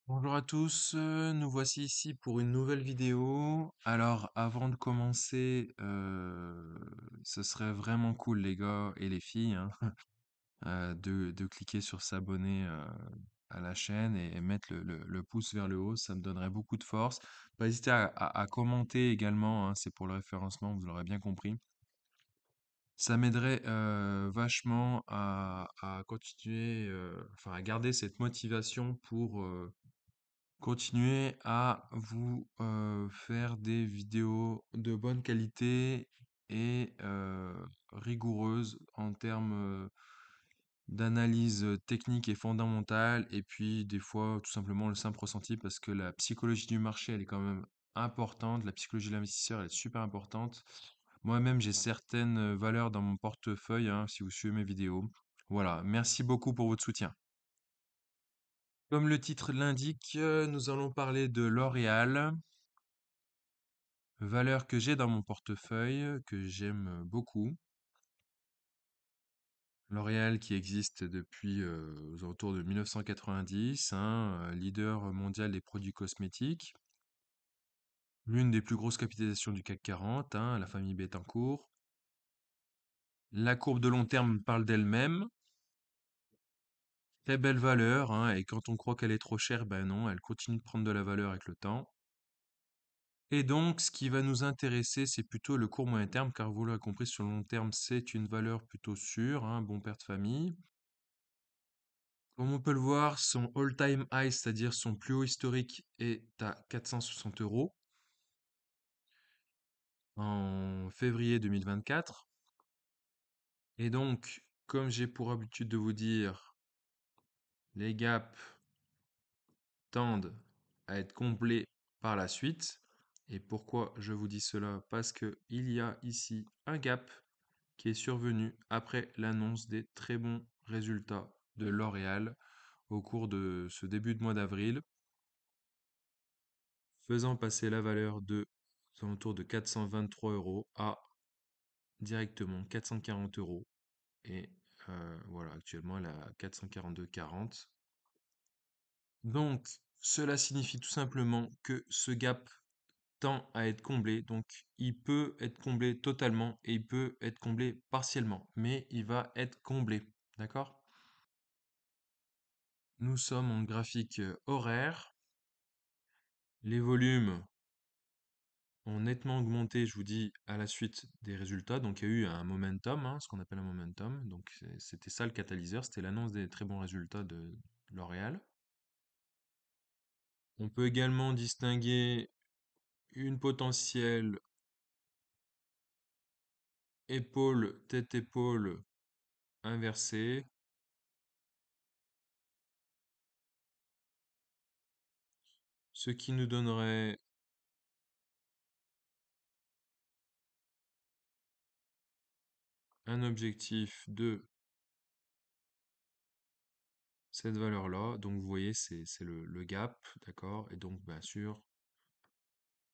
Bonjour à tous, nous voici ici pour une nouvelle vidéo. Alors avant de commencer, ce serait vraiment cool les gars et les filles, hein, de cliquer sur s'abonner à la chaîne et mettre le pouce vers le haut, ça me donnerait beaucoup de force. Pas hésiter à commenter également, hein, c'est pour le référencement, vous l'aurez bien compris. Ça m'aiderait vachement à continuer, enfin à garder cette motivation pour continuer à vous faire des vidéos de bonne qualité et rigoureuses en termes d'analyse technique et fondamentale, et puis des fois tout simplement le simple ressenti, parce que la psychologie du marché elle est quand même importante, la psychologie de l'investisseur elle est super importante. Moi-même j'ai certaines valeurs dans mon portefeuille, hein, si vous suivez mes vidéos. Voilà, merci beaucoup pour votre soutien. Comme le titre l'indique, nous allons parler de L'Oréal, valeur que j'ai dans mon portefeuille, que j'aime beaucoup. L'Oréal qui existe depuis aux alentours de 1990, hein, leader mondial des produits cosmétiques, l'une des plus grosses capitalisations du CAC 40, hein, la famille Bettencourt. La courbe de long terme parle d'elle-même. Très belle valeur, hein, et quand on croit qu'elle est trop chère, ben non, elle continue de prendre de la valeur avec le temps. Et donc, ce qui va nous intéresser, c'est plutôt le court moyen terme, car vous l'aurez compris, sur le long terme, c'est une valeur plutôt sûre, hein, bon père de famille. Comme on peut le voir, son all-time high, c'est-à-dire son plus haut historique, est à 460 euros en février 2024. Et donc, comme j'ai pour habitude de vous dire, les gaps tendent à être comblés par la suite. Et pourquoi je vous dis cela? Parce que il y a ici un gap qui est survenu après l'annonce des très bons résultats de L'Oréal au cours de ce début de mois d'avril, faisant passer la valeur de aux alentours de 423 euros à directement 440 euros. Et voilà, actuellement elle est à 442,40. Donc, cela signifie tout simplement que ce gap tend à être comblé. Donc, il peut être comblé totalement et il peut être comblé partiellement, mais il va être comblé. D'accord? Nous sommes en graphique horaire. Les volumes ont nettement augmenté, je vous dis, à la suite des résultats. Donc il y a eu un momentum, hein, ce qu'on appelle un momentum. Donc c'était ça le catalyseur, c'était l'annonce des très bons résultats de L'Oréal. On peut également distinguer une potentielle épaule, tête-épaule inversée, ce qui nous donnerait un objectif de cette valeur-là. Donc vous voyez, c'est le gap, d'accord? Et donc bien sûr,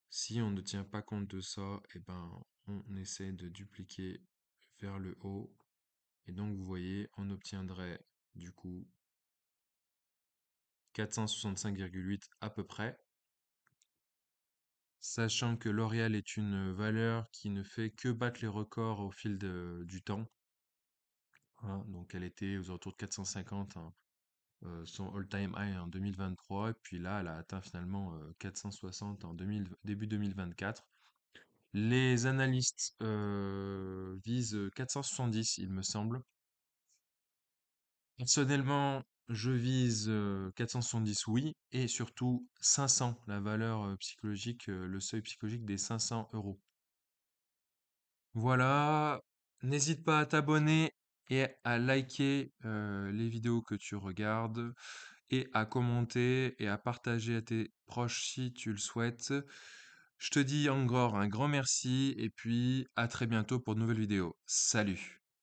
si on ne tient pas compte de ça, eh ben, on essaie de dupliquer vers le haut. Et donc, vous voyez, on obtiendrait du coup 465,8 à peu près. Sachant que L'Oréal est une valeur qui ne fait que battre les records au fil du temps, hein. Donc, elle était aux alentours de 450, hein, son all-time high en 2023. Et puis là, elle a atteint finalement 460 en début 2024. Les analystes visent 470, il me semble. Personnellement, je vise 470, oui, et surtout 500, la valeur psychologique, le seuil psychologique des 500 euros. Voilà, n'hésite pas à t'abonner et à liker les vidéos que tu regardes, et à commenter et à partager à tes proches si tu le souhaites. Je te dis encore un grand merci et puis à très bientôt pour de nouvelles vidéos. Salut!